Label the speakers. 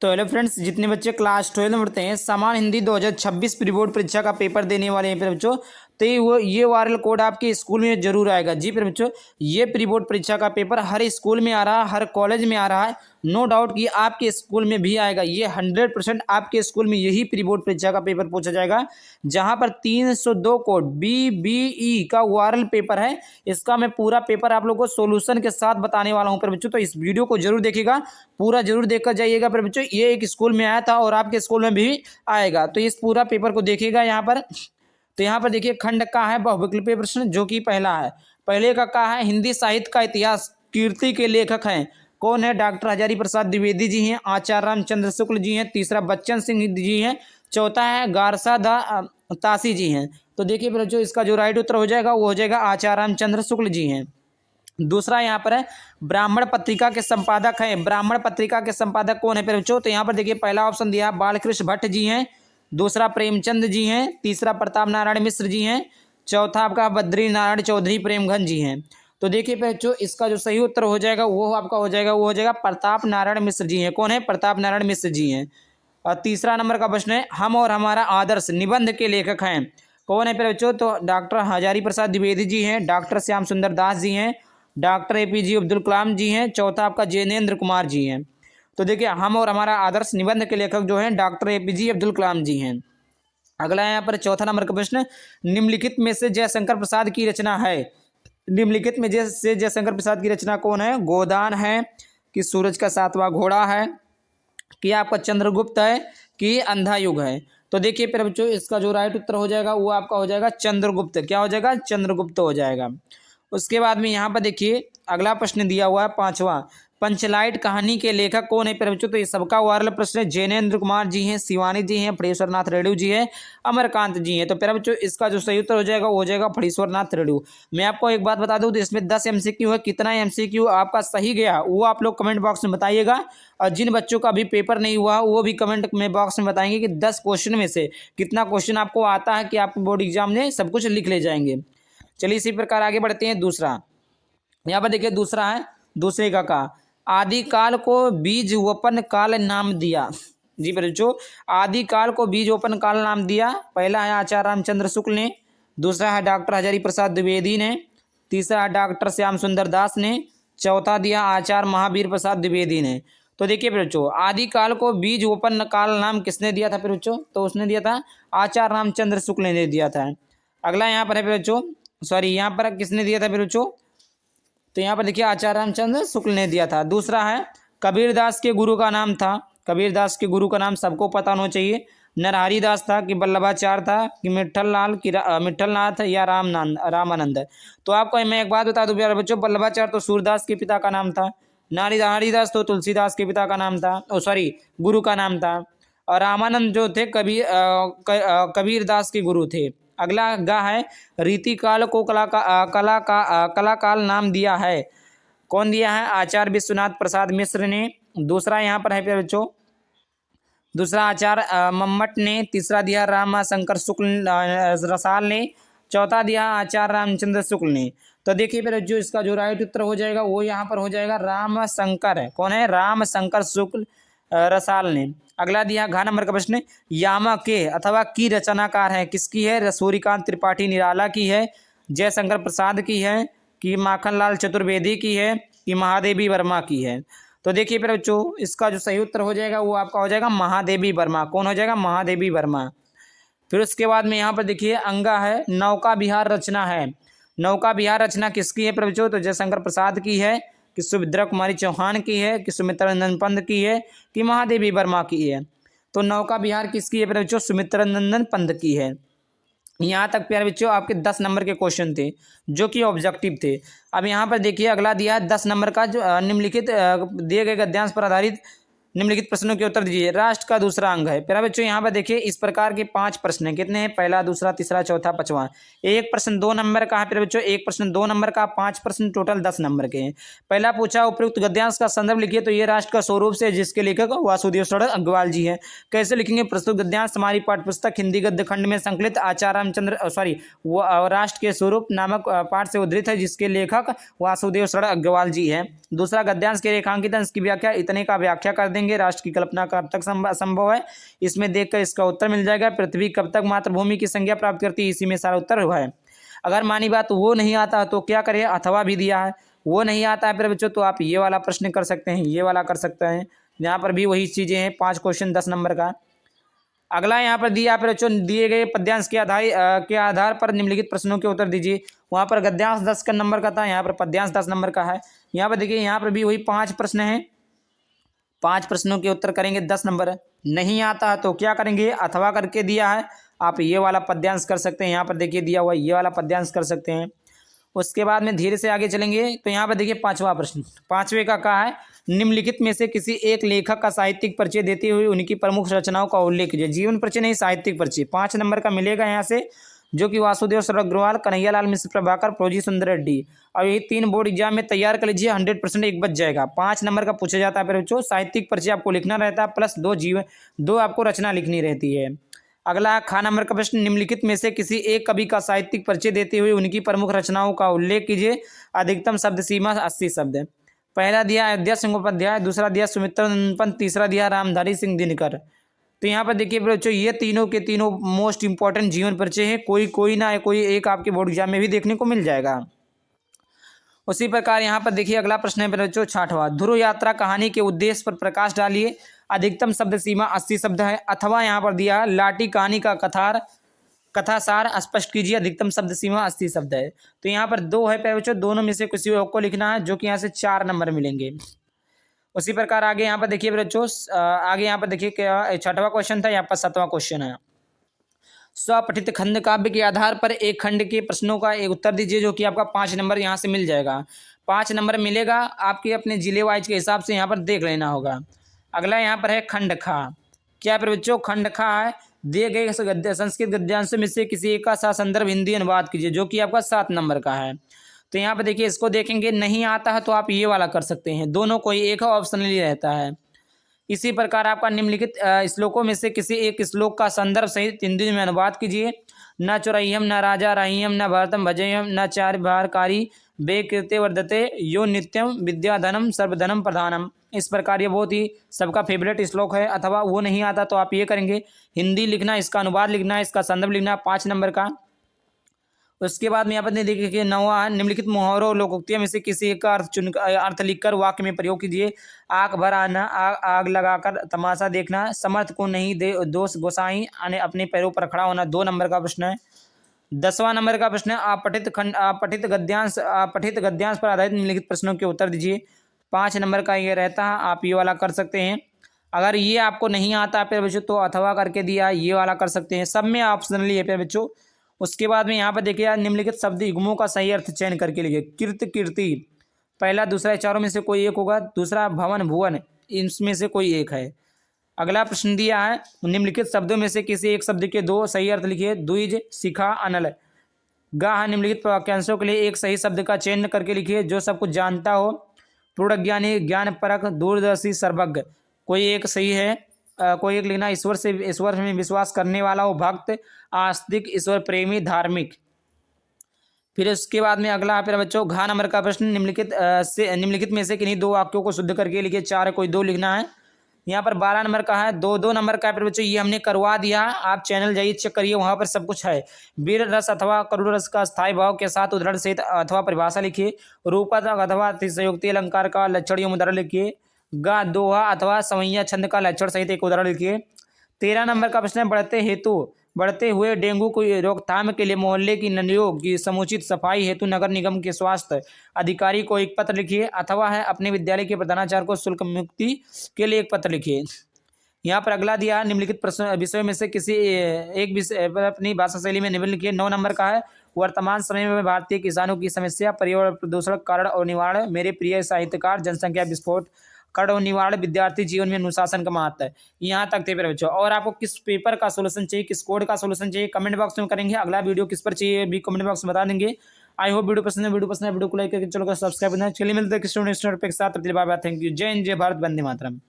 Speaker 1: तो hello friends, जितने बच्चे क्लास 12 में पढ़ते हैं सामान्य हिंदी 2026 प्री बोर्ड परीक्षा का पेपर देने वाले हैं प्यारे बच्चों, तो ये वायरल कोड आपके स्कूल में जरूर आएगा। जी प्यारे बच्चों, ये प्री बोर्ड परीक्षा का पेपर हर स्कूल में आ रहा है, हर कॉलेज में आ रहा है। नो डाउट कि आपके स्कूल में भी आएगा। ये 100% आपके स्कूल में यही प्री बोर्ड परीक्षा का पेपर पूछा जाएगा, जहां पर 302 कोड BBE का वायरल पेपर है। इसका मैं पूरा पेपर आप लोगों को सॉल्यूशन के साथ बताने वाला हूं प्यारे बच्चों, तो इस वीडियो को जरूर देखिएगा, पूरा जरूर देखकर जाइएगा प्यारे बच्चों। ये एक स्कूल में आया था और आपके स्कूल में भी आएगा, तो इस पूरा पेपर को देखिएगा। यहाँ पर तो यहाँ पर देखिए, खंड का है बहुविकल्पीय प्रश्न, जो कि पहला है। पहले का है हिंदी साहित्य का इतिहास कीर्ति के लेखक हैं कौन है? डॉक्टर हजारी प्रसाद द्विवेदी जी हैं, आचार्य रामचंद्र शुक्ल जी हैं, तीसरा बच्चन सिंह जी हैं, चौथा है गारसा तासी जी हैं। तो देखिए फिर जो इसका जो राइट उत्तर हो जाएगा वो हो जाएगा आचार्य रामचंद्र शुक्ल जी हैं। दूसरा यहाँ पर है ब्राह्मण पत्रिका के संपादक हैं। ब्राह्मण पत्रिका के संपादक कौन है फिर बच्चों? तो यहाँ पर देखिए पहला ऑप्शन दिया बालकृष्ण भट्ट जी हैं, दूसरा प्रेमचंद जी हैं, तीसरा प्रताप नारायण मिश्र जी हैं, चौथा आपका बद्री नारायण चौधरी प्रेमघन जी हैं। तो देखिए बच्चों, इसका जो सही उत्तर हो जाएगा वो आपका हो जाएगा प्रताप नारायण मिश्र जी हैं। कौन है? प्रताप नारायण मिश्र जी हैं। और तीसरा नंबर का प्रश्न है हम और हमारा आदर्श निबंध के लेखक हैं कौन है फिर बच्चों? तो डॉक्टर हजारी प्रसाद द्विवेदी जी हैं, डॉक्टर श्याम सुंदर दास जी हैं, डॉक्टर APJ अब्दुल कलाम जी हैं, चौथा आपका जैनेन्द्र कुमार जी हैं। तो देखिए, हम और हमारा आदर्श निबंध के लेखक जो हैं डॉक्टर APJ अब्दुल कलाम जी हैं। अगला यहाँ पर चौथा नंबर का प्रश्न, निम्नलिखित में से जयशंकर प्रसाद की रचना है। निम्नलिखित में से जयशंकर प्रसाद की रचना कौन है? गोदान है कि सूरज का सातवां घोड़ा है कि आपका चंद्रगुप्त है कि अंधा युग है। तो देखिए फिर बच्चों, इसका जो राइट उत्तर हो जाएगा वो आपका हो जाएगा चंद्रगुप्त। क्या हो जाएगा? चंद्रगुप्त हो जाएगा। उसके बाद में यहाँ पर देखिए अगला प्रश्न दिया हुआ है पांचवा, पंचलाइट कहानी के लेखक कौन है फिर बच्चों? तो ये सबका वायरल प्रश्न है। जैनेन्द्र कुमार जी हैं, शिवानी जी हैं, फणीश्वर नाथ रेड्डी जी हैं, अमरकांत जी हैं। तो फिर बच्चों, इसका जो सही उत्तर हो जाएगा वो हो जाएगा फणीश्वर नाथ रेड्डी। मैं आपको एक बात बता दूं, तो इसमें 10 MCQ है। कितना MCQ आपका सही गया वो आप लोग कमेंट बॉक्स में बताइएगा, और जिन बच्चों का अभी पेपर नहीं हुआ वो भी कमेंट में बॉक्स में बताएंगे कि 10 क्वेश्चन में से कितना क्वेश्चन आपको आता है कि आप बोर्ड एग्जाम में सब कुछ लिख ले जाएंगे। चलिए इसी प्रकार आगे बढ़ते हैं। दूसरा यहाँ पर देखिए, दूसरा है दूसरे का आदिकाल को बीज वपन काल नाम दिया। जी बच्चों, आदिकाल को बीज वपन काल नाम दिया। पहला है आचार्य रामचंद्र शुक्ल ने, दूसरा है डॉक्टर हजारी प्रसाद द्विवेदी ने, तीसरा है डॉक्टर श्याम सुंदर दास ने, चौथा दिया आचार्य महावीर प्रसाद द्विवेदी ने। तो देखिए बच्चों, आदिकाल को बीज वपन काल नाम किसने दिया था बच्चों? तो उसने दिया था आचार्य रामचंद्र शुक्ल ने दिया था। अगला यहाँ पर है बच्चों, सॉरी यहाँ पर किसने दिया था बच्चों? तो यहाँ पर देखिए आचार्य रामचंद्र शुक्ल ने दिया था। दूसरा है कबीरदास के गुरु का नाम था। कबीरदास के गुरु का नाम सबको पता होना चाहिए। नरहरि दास था कि वल्लभाचार्य था कि मिट्ठल लाल की मिट्ठल नाथ या रामानंद। तो आपको मैं एक बात बता दूं प्यारे बच्चों, वल्लभाचार्य तो सूरदास के पिता का नाम था, हरिदास तो तुलसीदास के पिता का नाम था, सॉरी गुरु का नाम था, और रामानंद जो थे कबीरदास के गुरु थे। अगला गा है रीतिकाल को कला काल नाम दिया है। कौन दिया है? आचार्य विश्वनाथ प्रसाद मिश्र ने। दूसरा यहाँ पर है प्यारे बच्चों, दूसरा आचार्य मम्मट ने, तीसरा दिया रामा शंकर शुक्ल रसाल ने, चौथा दिया आचार्य रामचंद्र शुक्ल ने। तो देखिए फिर जो इसका जो राइट उत्तर हो जाएगा वो यहाँ पर हो जाएगा राम शंकर है। कौन है? राम शंकर शुक्ल रसाल ने। अगला दिया घ नंबर का प्रश्न, यामा के अथवा की रचनाकार है किसकी है? सूर्यकांत त्रिपाठी निराला की है, जयशंकर प्रसाद की है कि माखनलाल चतुर्वेदी की है कि महादेवी वर्मा की है। तो देखिए फिर बच्चों, इसका जो सही उत्तर हो जाएगा वो आपका हो जाएगा महादेवी वर्मा। कौन हो जाएगा? महादेवी वर्मा। फिर उसके बाद में यहाँ पर देखिए अंगा है नौका विहार रचना है। नौका विहार रचना किसकी है बच्चों? तो जयशंकर प्रसाद की है कि सुभद्रा कुमारी चौहान की है कि सुमित्रानंदन पंत की है कि महादेवी वर्मा की है। तो नौका विहार किसकी है बच्चों? सुमित्रानंदन पंत की है। यहाँ तक प्यारे बच्चों आपके 10 नंबर के क्वेश्चन थे जो कि ऑब्जेक्टिव थे। अब यहाँ पर देखिए अगला दिया 10 नंबर का, जो निम्नलिखित दिए गए गद्यांश पर आधारित निम्नलिखित प्रश्नों के उत्तर दीजिए। राष्ट्र का दूसरा अंग है। प्यारे बच्चों यहाँ पर देखिए इस प्रकार के 5 प्रश्न हैं। कितने हैं? पहला, दूसरा, तीसरा, चौथा, पांचवा। एक प्रश्न 2 नंबर का है प्यारे बच्चों, एक प्रश्न 2 नंबर का, 5 प्रश्न टोटल 10 नंबर के हैं। पहला पूछा उपयुक्त गद्यांश का संदर्भ लिखिए। तो ये राष्ट्र का स्वरूप से जिसके लेखक वासुदेव सड़क अग्रवाल जी हैं। कैसे लिखेंगे? प्रस्तुत गद्यांश हमारी पाठ्यपुस्तक हिंदी गद्य खंड में संकलित आचार्य रामचंद्र राष्ट्र के स्वरूप नामक पाठ से उद्धृत है, जिसके लेखक वासुदेव सड़क अग्रवाल जी हैं। दूसरा, गद्यांश के रेखांकित अंश की व्याख्या इतने का व्याख्या कर देंगे। पूछेंगे राष्ट्र की कल्पना कब तक संभव है, इसमें देखकर इसका उत्तर मिल जाएगा। पृथ्वी कब तक मातृभूमि की संज्ञा प्राप्त करती है, इसी में सारा उत्तर हुआ है। अगर मानी बात वो नहीं आता तो क्या करें, अथवा भी दिया है, वो नहीं आता है फिर बच्चों तो आप ये वाला प्रश्न कर सकते हैं, ये वाला कर सकते हैं। यहाँ पर भी वही चीज़ें हैं, 5 क्वेश्चन 10 नंबर का। अगला यहाँ पर दिया फिर बच्चों, दिए गए पद्यांश के आधार पर निम्नलिखित प्रश्नों के उत्तर दीजिए। वहाँ पर गद्यांश 10 का नंबर का था, यहाँ पर पद्यांश 10 नंबर का है। यहाँ पर देखिए, यहाँ पर भी वही 5 प्रश्न हैं, 5 प्रश्नों के उत्तर करेंगे 10 नंबर। नहीं आता है तो क्या करेंगे, अथवा करके दिया है, आप ये वाला पद्यांश कर सकते हैं। यहाँ पर देखिए दिया हुआ ये वाला पद्यांश कर सकते हैं। उसके बाद में धीरे से आगे चलेंगे तो यहाँ पर देखिए 5वां प्रश्न, 5वें का कहा है, निम्नलिखित में से किसी एक लेखक का साहित्यिक परिचय देते हुए उनकी प्रमुख रचनाओं का उल्लेख कीजिए। जीवन परिचय नहीं, साहित्यिक परिचय। 5 नंबर का मिलेगा यहाँ से, जो कि वासुदेव सर अग्रवाल, कन्हैयालाल मिश्र प्रभाकर, प्रोजी सुंदर रेड्डी। और यही 3 बोर्ड एग्जाम में तैयार कर लीजिए, 100% एक बच जाएगा। 5 नंबर का पूछा जाता है फिर बच्चों, साहित्यिक परिचय आपको लिखना रहता है, प्लस 2 आपको रचना लिखनी रहती है। अगला खा नंबर का प्रश्न, निम्नलिखित में से किसी एक कवि का साहित्यिक परिचय देते हुए उनकी प्रमुख रचनाओं का उल्लेख कीजिए। अधिकतम शब्द सीमा 80 शब्द है। पहला दिया अयोध्या सिंहोपाध्याय, दूसरा दिया सुमित्रा पंत, तीसरा दिया रामधारी सिंह दिनकर। तो यहाँ पर देखिए बच्चों, ये तीनों के तीनों मोस्ट इंपॉर्टेंट जीवन परिचय है, कोई ना कोई एक आपके बोर्ड एग्जाम में भी देखने को मिल जाएगा। उसी प्रकार यहाँ पर देखिए अगला प्रश्न है बच्चों 6वां, ध्रुव यात्रा कहानी के उद्देश्य पर प्रकाश डालिए। अधिकतम शब्द सीमा 80 शब्द है। अथवा यहाँ पर दिया लाठी कहानी का कथासार स्पष्ट कीजिए। अधिकतम शब्द सीमा 80 शब्द है। तो यहाँ पर 2 है बच्चों, दोनों में से किसी एक को लिखना है, जो कि यहाँ से 4 नंबर मिलेंगे। उसी प्रकार आगे यहाँ पर देखिए बच्चों, आगे यहाँ पर देखिए क्या 6वां क्वेश्चन था, यहाँ पर 7वां क्वेश्चन है। स्वपठित खंड काव्य के आधार पर एक खंड के प्रश्नों का एक उत्तर दीजिए, जो कि आपका 5 नंबर यहाँ से मिल जाएगा। 5 नंबर मिलेगा, आपके अपने जिले वाइज के हिसाब से यहाँ पर देख लेना होगा। अगला यहाँ पर है खंड खा। क्या फिर बच्चों, खंड खा है, दिए गए संस्कृत गद्यांश में से किसी एक का संदर्भ हिंदी अनुवाद कीजिए, जो कि आपका 7 नंबर का है। तो यहाँ पर देखिए इसको देखेंगे, नहीं आता है तो आप ये वाला कर सकते हैं, दोनों कोई एक ऑप्शनली रहता है। इसी प्रकार आपका निम्नलिखित श्लोकों में से किसी एक श्लोक का संदर्भ सहित हिंदी में अनुवाद कीजिए। न चोरह्यम न राजा राह्यम न भरतम भजेयम न चार भारकारी बे कीर्ते वर्धते यो नित्यम विद्याधनम सर्वधनम प्रधानम। इस प्रकार ये बहुत ही सबका फेवरेट श्लोक है। अथवा वो नहीं आता तो आप ये करेंगे, हिंदी लिखना, इसका अनुवाद लिखना, इसका संदर्भ लिखना, 5 नंबर का। उसके बाद में यहाँ पर देखिए कि 9वां, निम्नलिखित मुहावरों और लोकोक्तियों में से किसी एक का अर्थ लिखकर वाक्य में प्रयोग कीजिए। आग भर आना, आग लगाकर तमाशा देखना, समर्थ को नहीं दे दोष गोसाई, अपने पैरों पर खड़ा होना। 2 नंबर का प्रश्न है। 10वां नंबर का प्रश्न है, अपठित गद्यांश पर आधारित निम्नलिखित प्रश्नों के उत्तर दीजिए। 5 नंबर का ये रहता है, आप ये वाला कर सकते हैं। अगर ये आपको नहीं आता है बच्चों तो अथवा करके दिया, ये वाला कर सकते हैं, सब में ऑप्शनली है बच्चों। उसके बाद में यहाँ पर देखिए निम्नलिखित शब्द युग्मों का सही अर्थ चयन करके लिखिए। कीर्त कीर्ति, पहला दूसरा, चारों में से कोई एक होगा। दूसरा भवन भुवन, इनमें से कोई एक है। अगला प्रश्न दिया है, निम्नलिखित शब्दों में से किसी एक शब्द के 2 सही अर्थ लिखिए। द्विज, शिखा, अनल। गाह, निम्नलिखित वाक्यांशों के लिए एक सही शब्द का चयन करके लिखिए, जो सब कुछ जानता हो। प्रौढ़ज्ञानी, ज्ञान परक, दूरदर्शी, सर्वज्ञ, कोई एक सही है। कोई एक लिखना, ईश्वर में विश्वास करने वाला हो, भक्त, आस्तिक, ईश्वर प्रेमी, धार्मिक। फिर उसके बाद में अगला फिर बच्चों घा नंबर का प्रश्न, निम्नलिखित में से किन्हीं 2 वाक्यों को शुद्ध करके लिखिए। 4 कोई 2 लिखना है। यहाँ पर 12 नंबर का है। 2 नंबर का फिर बच्चों ये हमने करवा दिया, आप चैनल जाइए चेक करिए, वहाँ पर सब कुछ है। वीर रस अथवा करुण रस का स्थायी भाव के साथ उदाहरण सहित अथवा परिभाषा लिखिए। रूपक अथवा अतिशयोक्ति अलंकार का लक्षण एवं उदाहरण लिखिए। गा, दोहा अथवा सवैया छंद का लक्षण सहित एक उदाहरण लिखिए। 13 नंबर का प्रश्न है, बढ़ते हुए डेंगू को रोकथाम के लिए मोहल्ले की नलियों की समुचित सफाई हेतु नगर निगम के स्वास्थ्य अधिकारी को एक पत्र लिखिए। अथवा है, अपने विद्यालय के प्रधानाचार्य को शुल्क मुक्ति के लिए एक पत्र लिखिए। यहाँ पर अगला दिया, निम्नलिखित प्रश्न विषयों में से किसी एक विषय पर अपनी भाषा शैली में निबंध लिखिए। 9 नंबर का है, वर्तमान समय में भारतीय किसानों की समस्या, पर्यावरण प्रदूषण कारण और निवारण, मेरे प्रिय साहित्यकार, जनसंख्या विस्फोट, कारण और निवारण, विद्यार्थी जीवन में अनुशासन का महत्व है। यहाँ तक थे मेरे बच्चों। और आपको किस पेपर का सोल्यूशन चाहिए, किस कोड का सोल्यूशन चाहिए, कमेंट बॉक्स में करेंगे। अगला वीडियो किस पर चाहिए भी कमेंट बॉक्स में बता देंगे। आई होप वीडियो पसंद है, वीडियो को लाइक करके चलो सब्सक्राइब करना। चलिए मिलते हैं किसी नेक्स्ट टॉपिक के साथ। Bye bye, thank you. जय हिंद, जय भारत, वंदे मातरम।